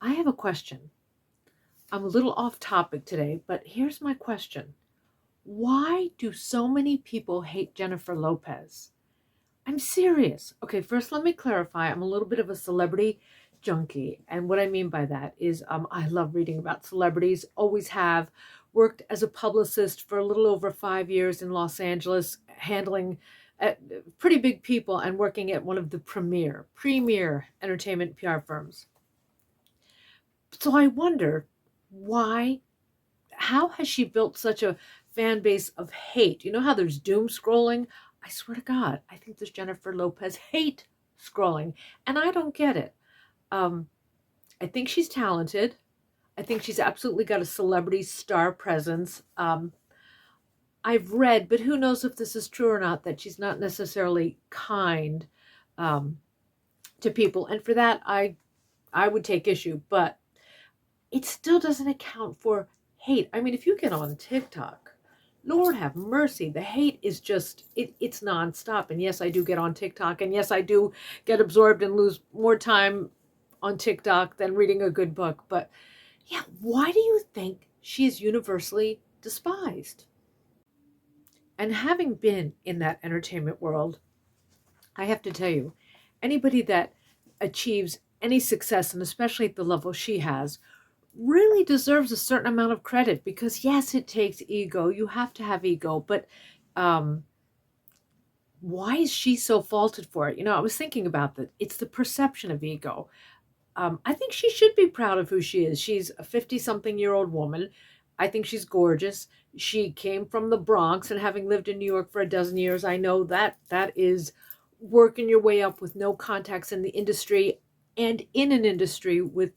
I have a question. I'm a little off topic today, but here's my question. Why do so many people hate Jennifer Lopez? I'm serious. Okay, first let me clarify. I'm a little bit of a celebrity junkie. And what I mean by that is I love reading about celebrities, always have. Worked as a publicist for a little over 5 years in Los Angeles, handling pretty big people and working at one of the premier entertainment PR firms. So I wonder why, how has she built such a fan base of hate? You know how there's doom scrolling? I swear to God, I think there's Jennifer Lopez hate scrolling, and I don't get it. Um, I think she's talented. I think she's absolutely got a celebrity star presence. I've read, but who knows if this is true or not, that she's not necessarily kind um, to people, and for that, I would take issue. But it still doesn't account for hate. I mean, if you get on TikTok, Lord have mercy, the hate is just it's nonstop. And yes, I do get on TikTok, and yes, I do get absorbed and lose more time on TikTok than reading a good book. But yeah, why do you think she is universally despised? And having been in that entertainment world, I have to tell you, anybody that achieves any success, and especially at the level she has, really deserves a certain amount of credit, because yes, it takes ego. You have to have ego, but um, why is she so faulted for it? I was thinking about that. It's the perception of ego. I think she should be proud of who she is. She's a 50-something-year-old woman. I think she's gorgeous. She came from the Bronx, and having lived in New York for a dozen years, I know that is working your way up with no contacts in the industry, and in an industry with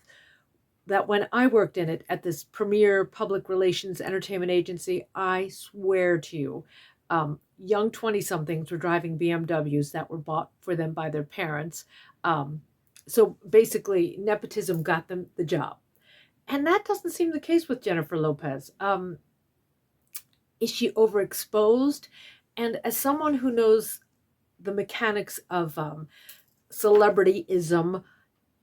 that when I worked in it at this premier public relations entertainment agency, I swear to you, young 20-somethings were driving BMWs that were bought for them by their parents. So basically, nepotism got them the job. And that doesn't seem the case with Jennifer Lopez. Is she overexposed? And as someone who knows the mechanics of celebrityism,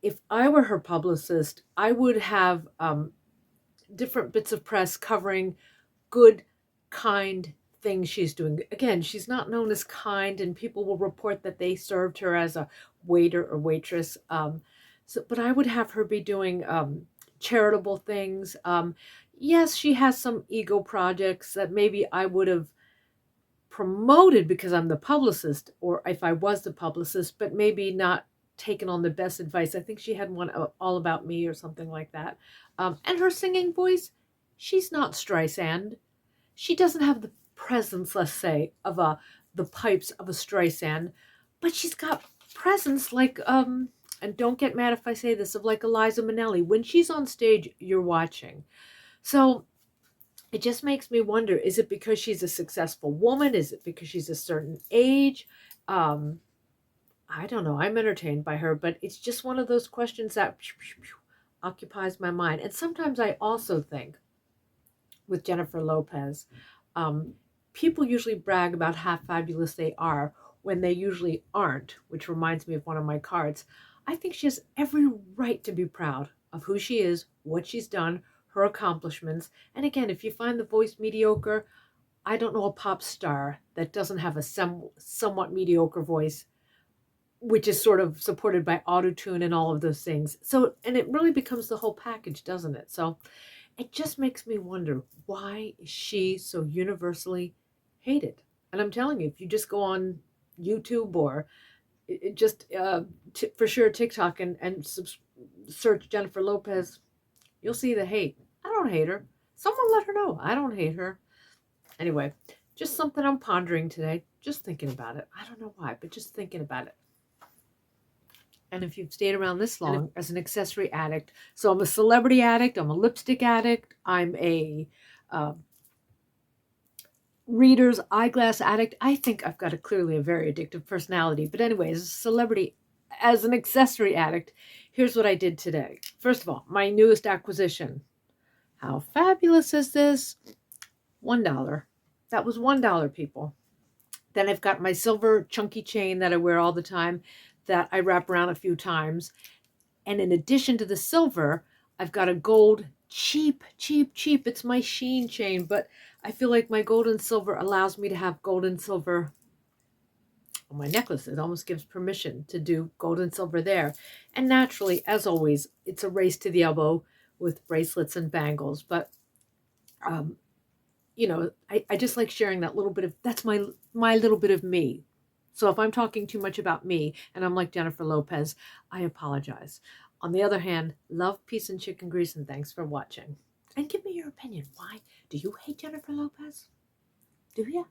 if I were her publicist, I would have different bits of press covering good, kind things she's doing. Again, she's not known as kind, and people will report that they served her as a waiter or waitress. But I would have her be doing charitable things. Yes, she has some ego projects that maybe I would have promoted because I'm the publicist, or if I was the publicist, but maybe not taken on the best advice. I think she had one all about me or something like that. And her singing voice, she's not Streisand. She doesn't have the presence, let's say, of the pipes of a Streisand, but she's got presence like and don't get mad if I say this, of like Eliza Minnelli. When she's on stage, you're watching. So it just makes me wonder, is it because she's a successful woman? Is it because she's a certain age? I don't know. I'm entertained by her, but it's just one of those questions that occupies my mind. And sometimes I also think with Jennifer Lopez, people usually brag about how fabulous they are when they usually aren't, which reminds me of one of my cards. I think she has every right to be proud of who she is, what she's done, her accomplishments. And again, if you find the voice mediocre, I don't know a pop star that doesn't have a somewhat mediocre voice, which is sort of supported by autotune and all of those things. So, and it really becomes the whole package, doesn't it? So it just makes me wonder, why is she so universally hated? And I'm telling you, if you just go on YouTube or just for sure TikTok and search Jennifer Lopez, you'll see the hate. I don't hate her. Someone let her know. I don't hate her. Anyway, just something I'm pondering today. Just thinking about it. I don't know why, but just thinking about it. And if you've stayed around this long as an accessory addict, so I'm a celebrity addict, I'm a lipstick addict, I'm a reader's eyeglass addict. I think I've got clearly a very addictive personality. But anyway, as a celebrity, as an accessory addict, here's what I did today. First of all, my newest acquisition. How fabulous is this? $1. That was $1, people. Then I've got my silver chunky chain that I wear all the time, that I wrap around a few times. And in addition to the silver, I've got a gold, cheap, cheap, cheap. It's my Sheen chain, but I feel like my gold and silver allows me to have gold and silver on my necklace. It almost gives permission to do gold and silver there. And naturally, as always, it's a race to the elbow with bracelets and bangles. But um, I just like sharing that little bit of that's my little bit of me. So if I'm talking too much about me and I'm like Jennifer Lopez, I apologize. On the other hand, love, peace, and chicken grease, and thanks for watching. And give me your opinion. Why do you hate Jennifer Lopez? Do you?